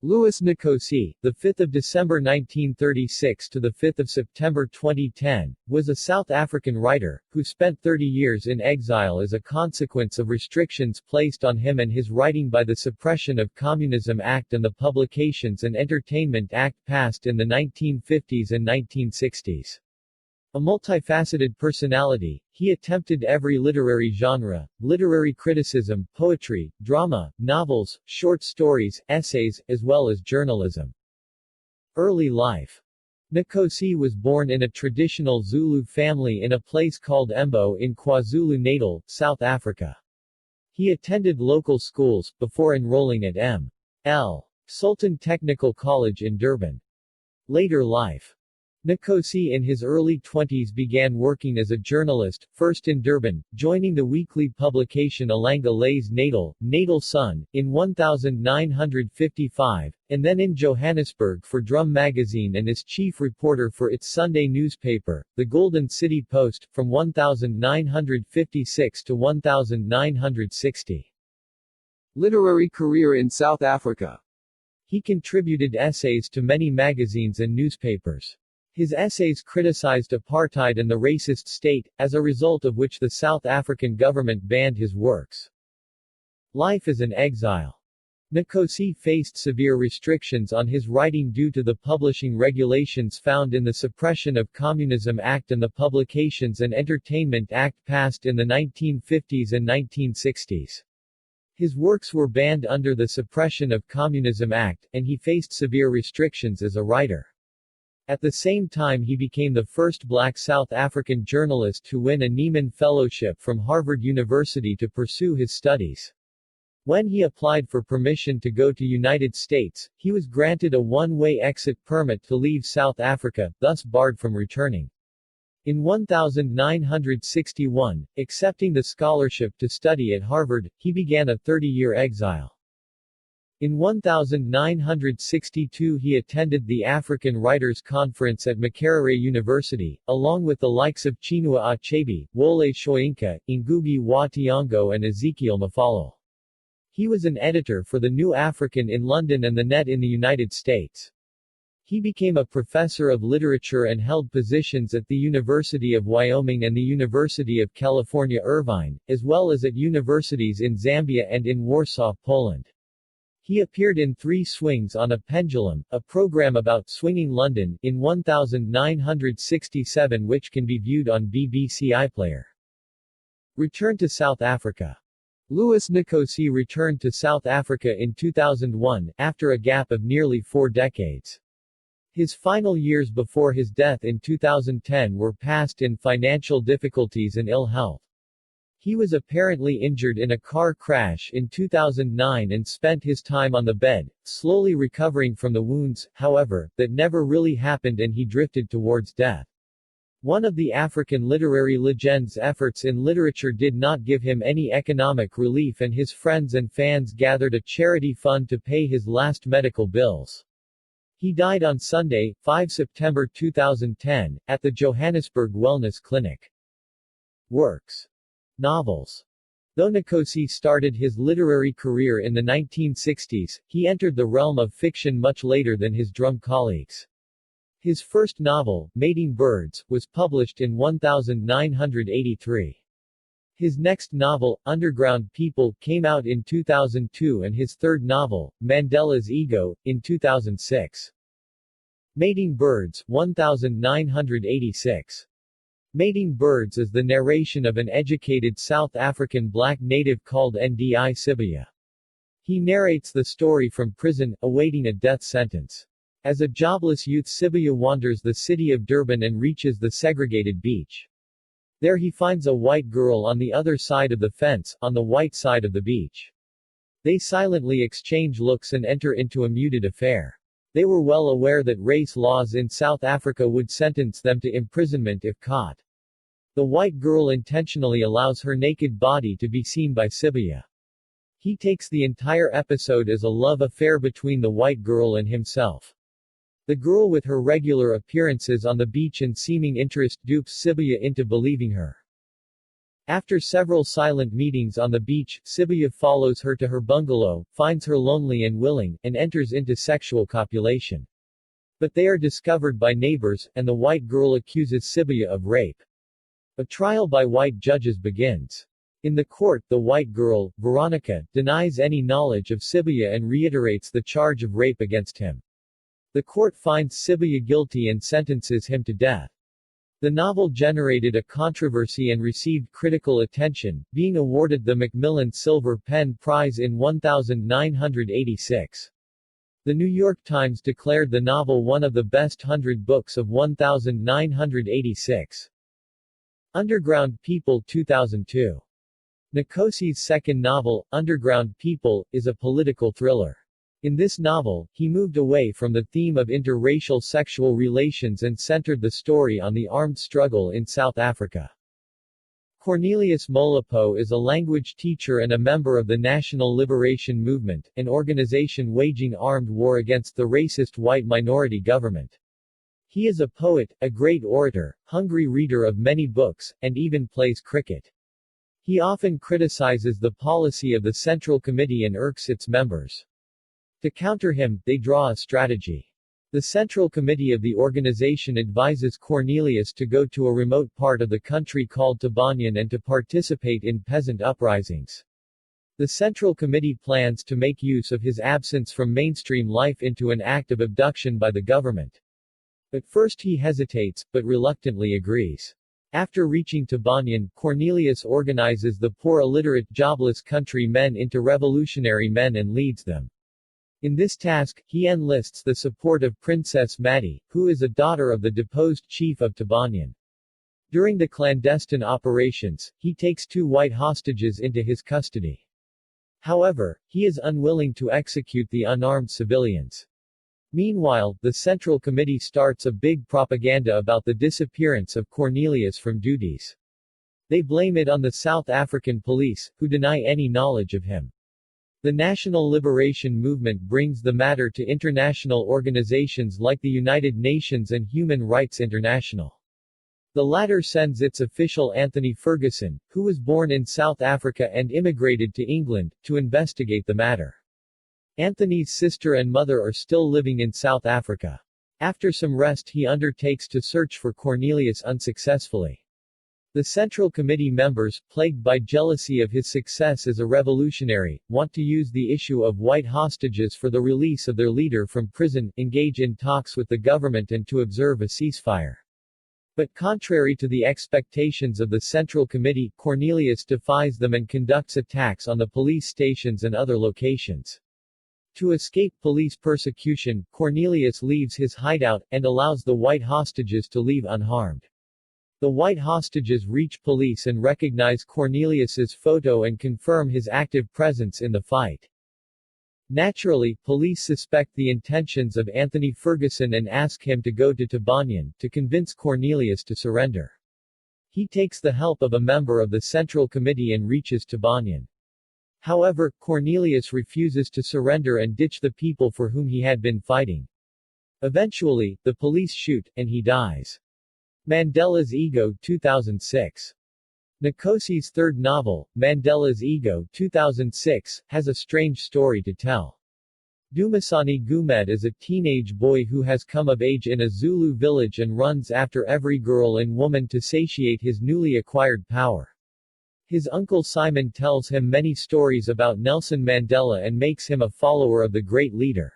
Louis Nkosi, the 5th of December 1936 to the 5th of September 2010, was a South African writer who spent 30 years in exile as a consequence of restrictions placed on him and his writing by the Suppression of Communism Act and the Publications and Entertainment Act passed in the 1950s and 1960s. A multifaceted personality, he attempted every literary genre: literary criticism, poetry, drama, novels, short stories, essays, as well as journalism. Early life. Nkosi was born in a traditional Zulu family in a place called Embo in KwaZulu-Natal, South Africa. He attended local schools, before enrolling at M.L. Sultan Technical College in Durban. Later life. Nkosi in his early 20s began working as a journalist, first in Durban, joining the weekly publication Ilanga Lase Natal Sun, in 1955, and then in Johannesburg for Drum magazine and as chief reporter for its Sunday newspaper, the Golden City Post, from 1956 to 1960. Literary career in South Africa. He contributed essays to many magazines and newspapers. His essays criticized apartheid and the racist state, as a result of which the South African government banned his works. Life as an exile. Nkosi faced severe restrictions on his writing due to the publishing regulations found in the Suppression of Communism Act and the Publications and Entertainment Act passed in the 1950s and 1960s. His works were banned under the Suppression of Communism Act, and he faced severe restrictions as a writer. At the same time he became the first black South African journalist to win a Nieman Fellowship from Harvard University to pursue his studies. When he applied for permission to go to United States, he was granted a one-way exit permit to leave South Africa, thus barred from returning. In 1961, accepting the scholarship to study at Harvard, he began a 30-year exile. In 1962 he attended the African Writers' Conference at Makerere University, along with the likes of Chinua Achebe, Wole Soyinka, Ngugi wa Thiong'o and Ezekiel Mafolo. He was an editor for The New African in London and The Net in the United States. He became a professor of literature and held positions at the University of Wyoming and the University of California Irvine, as well as at universities in Zambia and in Warsaw, Poland. He appeared in Three Swings on a Pendulum, a program about swinging London, in 1967 which can be viewed on BBC iPlayer. Return to South Africa. Louis Nkosi returned to South Africa in 2001, after a gap of nearly 4 decades. His final years before his death in 2010 were passed in financial difficulties and ill health. He was apparently injured in a car crash in 2009 and spent his time on the bed, slowly recovering from the wounds, however, that never really happened and he drifted towards death. One of the African literary legend's efforts in literature did not give him any economic relief and his friends and fans gathered a charity fund to pay his last medical bills. He died on Sunday, 5 September 2010, at the Johannesburg Wellness Clinic. Works. Novels. Though Nkosi started his literary career in the 1960s, he entered the realm of fiction much later than his drum colleagues. His first novel, Mating Birds, was published in 1983. His next novel, Underground People, came out in 2002 and his third novel, Mandela's Ego, in 2006. Mating Birds, 1986. Mating Birds is the narration of an educated South African black native called Ndi Sibiya. He narrates the story from prison, awaiting a death sentence. As a jobless youth, Sibiya wanders the city of Durban and reaches the segregated beach. There he finds a white girl on the other side of the fence, on the white side of the beach. They silently exchange looks and enter into a muted affair. They were well aware that race laws in South Africa would sentence them to imprisonment if caught. The white girl intentionally allows her naked body to be seen by Sibiya. He takes the entire episode as a love affair between the white girl and himself. The girl, with her regular appearances on the beach and seeming interest, dupes Sibiya into believing her. After several silent meetings on the beach, Sibuya follows her to her bungalow, finds her lonely and willing, and enters into sexual copulation. But they are discovered by neighbors, and the white girl accuses Sibuya of rape. A trial by white judges begins. In the court, the white girl, Veronica, denies any knowledge of Sibuya and reiterates the charge of rape against him. The court finds Sibuya guilty and sentences him to death. The novel generated a controversy and received critical attention, being awarded the Macmillan Silver Pen Prize in 1986. The New York Times declared the novel one of the best 100 books of 1986. Underground People 2002. Nkosi's second novel, Underground People, is a political thriller. In this novel, he moved away from the theme of interracial sexual relations and centered the story on the armed struggle in South Africa. Cornelius Molapo is a language teacher and a member of the National Liberation Movement, an organization waging armed war against the racist white minority government. He is a poet, a great orator, hungry reader of many books, and even plays cricket. He often criticizes the policy of the Central Committee and irks its members. To counter him, they draw a strategy. The Central Committee of the organization advises Cornelius to go to a remote part of the country called Tabanyan and to participate in peasant uprisings. The Central Committee plans to make use of his absence from mainstream life into an act of abduction by the government. At first he hesitates, but reluctantly agrees. After reaching Tabanyan, Cornelius organizes the poor illiterate jobless country men into revolutionary men and leads them. In this task, he enlists the support of Princess Mati, who is a daughter of the deposed chief of Tabanyan. During the clandestine operations, he takes 2 white hostages into his custody. However, he is unwilling to execute the unarmed civilians. Meanwhile, the Central Committee starts a big propaganda about the disappearance of Cornelius from duties. They blame it on the South African police, who deny any knowledge of him. The National Liberation Movement brings the matter to international organizations like the United Nations and Human Rights International. The latter sends its official Anthony Ferguson, who was born in South Africa and immigrated to England, to investigate the matter. Anthony's sister and mother are still living in South Africa. After some rest he undertakes to search for Cornelius unsuccessfully. The Central Committee members, plagued by jealousy of his success as a revolutionary, want to use the issue of white hostages for the release of their leader from prison, engage in talks with the government and to observe a ceasefire. But contrary to the expectations of the Central Committee, Cornelius defies them and conducts attacks on the police stations and other locations. To escape police persecution, Cornelius leaves his hideout, and allows the white hostages to leave unharmed. The white hostages reach police and recognize Cornelius's photo and confirm his active presence in the fight. Naturally, police suspect the intentions of Anthony Ferguson and ask him to go to Tabanyan, to convince Cornelius to surrender. He takes the help of a member of the Central Committee and reaches Tabanyan. However, Cornelius refuses to surrender and ditch the people for whom he had been fighting. Eventually, the police shoot, and he dies. Mandela's Ego 2006. Nkosi's third novel, Mandela's Ego 2006, has a strange story to tell. Dumisani Gumed is a teenage boy who has come of age in a Zulu village and runs after every girl and woman to satiate his newly acquired power. His uncle Simon tells him many stories about Nelson Mandela and makes him a follower of the great leader.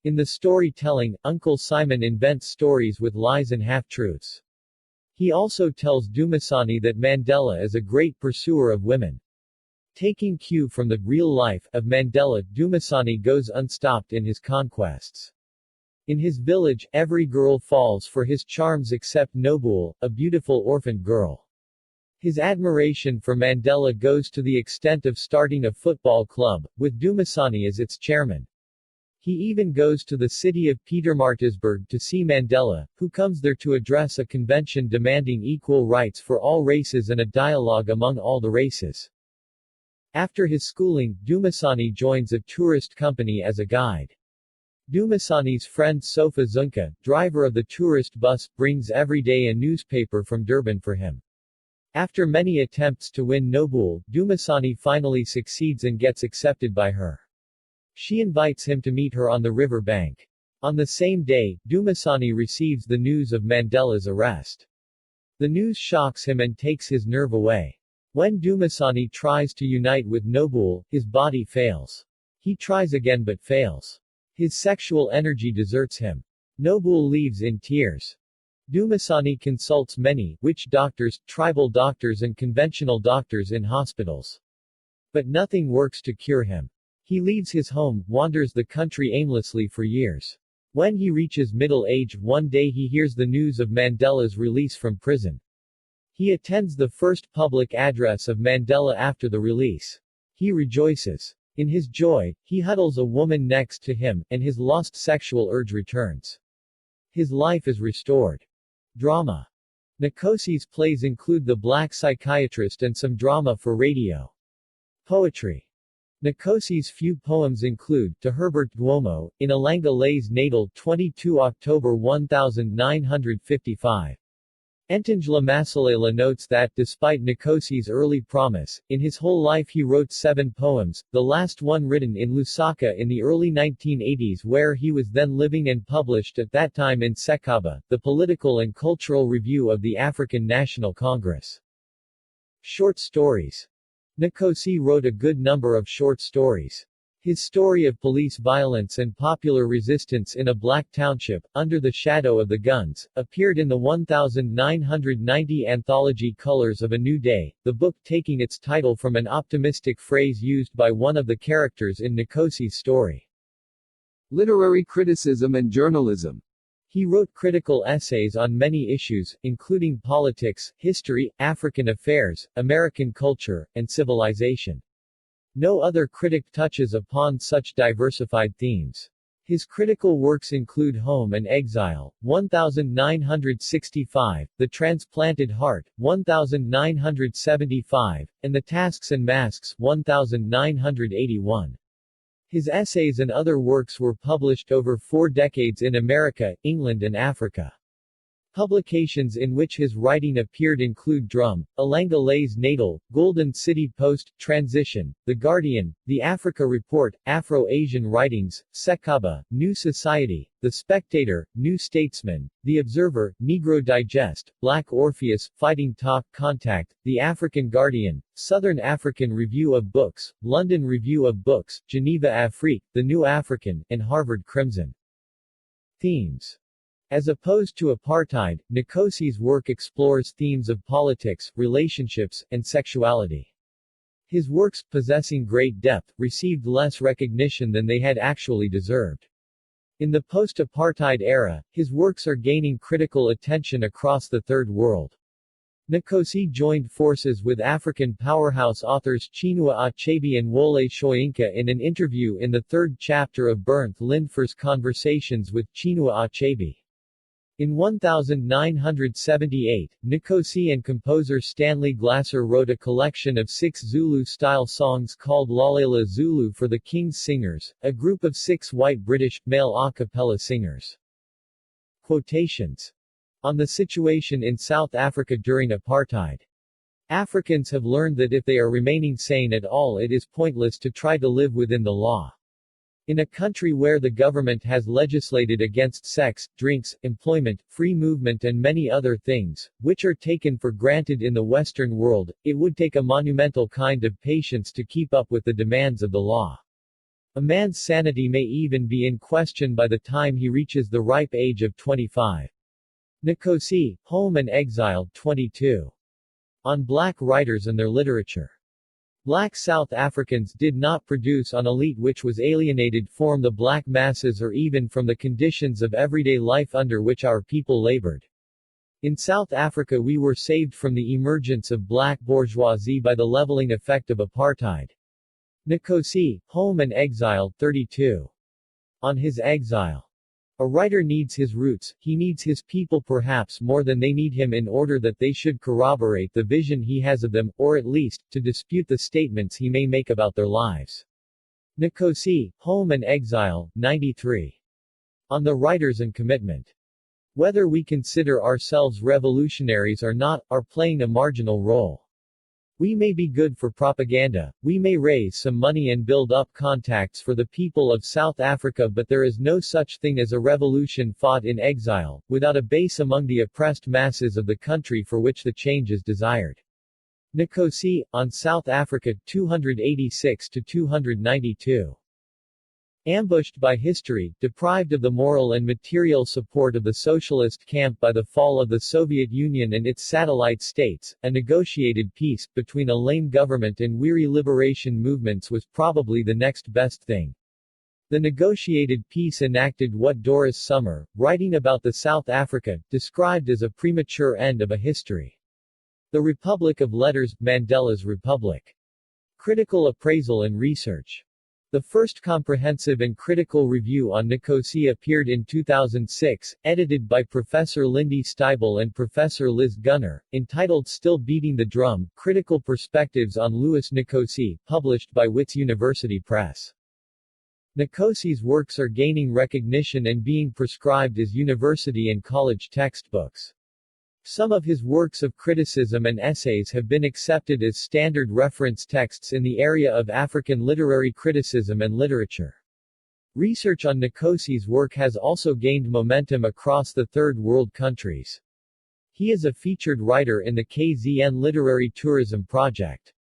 In the storytelling, Uncle Simon invents stories with lies and half-truths. He also tells Dumisani that Mandela is a great pursuer of women. Taking cue from the real life of Mandela, Dumisani goes unstopped in his conquests. In his village, every girl falls for his charms except Nobule, a beautiful orphaned girl. His admiration for Mandela goes to the extent of starting a football club, with Dumisani as its chairman. He even goes to the city of Pietermaritzburg to see Mandela, who comes there to address a convention demanding equal rights for all races and a dialogue among all the races. After his schooling, Dumisani joins a tourist company as a guide. Dumisani's friend Sofa Zunka, driver of the tourist bus, brings every day a newspaper from Durban for him. After many attempts to win Noble, Dumasani finally succeeds and gets accepted by her. She invites him to meet her on the river bank. On the same day, Dumasani receives the news of Mandela's arrest. The news shocks him and takes his nerve away. When Dumasani tries to unite with Noble, his body fails. He tries again but fails. His sexual energy deserts him. Noble leaves in tears. Dumasani consults many witch doctors, tribal doctors and conventional doctors in hospitals. But nothing works to cure him. He leaves his home, wanders the country aimlessly for years. When he reaches middle age, one day he hears the news of Mandela's release from prison. He attends the first public address of Mandela after the release. He rejoices. In his joy, he huddles a woman next to him, and his lost sexual urge returns. His life is restored. Drama. Nkosi's plays include The Black Psychiatrist and some drama for radio. Poetry. Nkosi's few poems include, To Herbert Duomo, in Ilanga Lase Natal 22 October 1955. Entangela Masalela notes that, despite Nkosi's early promise, in his whole life he wrote 7 poems, the last one written in Lusaka in the early 1980s where he was then living and published at that time in Sekaba, the Political and Cultural Review of the African National Congress. Short stories. Nkosi wrote a good number of short stories. His story of police violence and popular resistance in a black township, Under the Shadow of the Guns, appeared in the 1990 anthology Colors of a New Day, the book taking its title from an optimistic phrase used by one of the characters in Nkosi's story. Literary criticism and journalism. He wrote critical essays on many issues, including politics, history, African affairs, American culture, and civilization. No other critic touches upon such diversified themes. His critical works include Home and Exile, 1965, The Transplanted Heart, 1975, and The Tasks and Masks, 1981. His essays and other works were published over 4 decades in America, England and Africa. Publications in which his writing appeared include Drum, Ilanga Lase Natal, Golden City Post, Transition, The Guardian, The Africa Report, Afro-Asian Writings, Sekaba, New Society, The Spectator, New Statesman, The Observer, Negro Digest, Black Orpheus, Fighting Talk, Contact, The African Guardian, Southern African Review of Books, London Review of Books, Geneva Afrique, The New African, and Harvard Crimson. Themes. As opposed to apartheid, Nkosi's work explores themes of politics, relationships, and sexuality. His works, possessing great depth, received less recognition than they had actually deserved. In the post-apartheid era, his works are gaining critical attention across the Third World. Nkosi joined forces with African powerhouse authors Chinua Achebe and Wole Soyinka in an interview in the 3rd chapter of Bernd Lindfer's Conversations with Chinua Achebe. In 1978, Nkosi and composer Stanley Glasser wrote a collection of 6 Zulu-style songs called Lalela Zulu for the King's Singers, a group of 6 white British, male a cappella singers. Quotations. On the situation in South Africa during apartheid. Africans have learned that if they are remaining sane at all, it is pointless to try to live within the law. In a country where the government has legislated against sex, drinks, employment, free movement and many other things, which are taken for granted in the Western world, it would take a monumental kind of patience to keep up with the demands of the law. A man's sanity may even be in question by the time he reaches the ripe age of 25. Nkosi, Home and Exile 22. On Black Writers and Their Literature. Black South Africans did not produce an elite which was alienated from the black masses or even from the conditions of everyday life under which our people labored. In South Africa we were saved from the emergence of black bourgeoisie by the leveling effect of apartheid. Nkosi, Home and Exile 32. On his exile. A writer needs his roots, he needs his people perhaps more than they need him in order that they should corroborate the vision he has of them, or at least, to dispute the statements he may make about their lives. Nkosi, Home and Exile, 93. On the Writers and Commitment. Whether we consider ourselves revolutionaries or not, are playing a marginal role. We may be good for propaganda, we may raise some money and build up contacts for the people of South Africa, but there is no such thing as a revolution fought in exile, without a base among the oppressed masses of the country for which the change is desired. Nkosi, on South Africa, 286–292. Ambushed by history, deprived of the moral and material support of the socialist camp by the fall of the Soviet Union and its satellite states, a negotiated peace, between a lame government and weary liberation movements was probably the next best thing. The negotiated peace enacted what Doris Summer, writing about the South Africa, described as a premature end of a history. The Republic of Letters, Mandela's Republic. Critical appraisal and research. The first comprehensive and critical review on Nkosi appeared in 2006, edited by Professor Lindy Steibel and Professor Liz Gunner, entitled Still Beating the Drum, Critical Perspectives on Louis Nkosi, published by Wits University Press. Nkosi's works are gaining recognition and being prescribed as university and college textbooks. Some of his works of criticism and essays have been accepted as standard reference texts in the area of African literary criticism and literature. Research on Nkosi's work has also gained momentum across the Third World countries. He is a featured writer in the KZN Literary Tourism Project.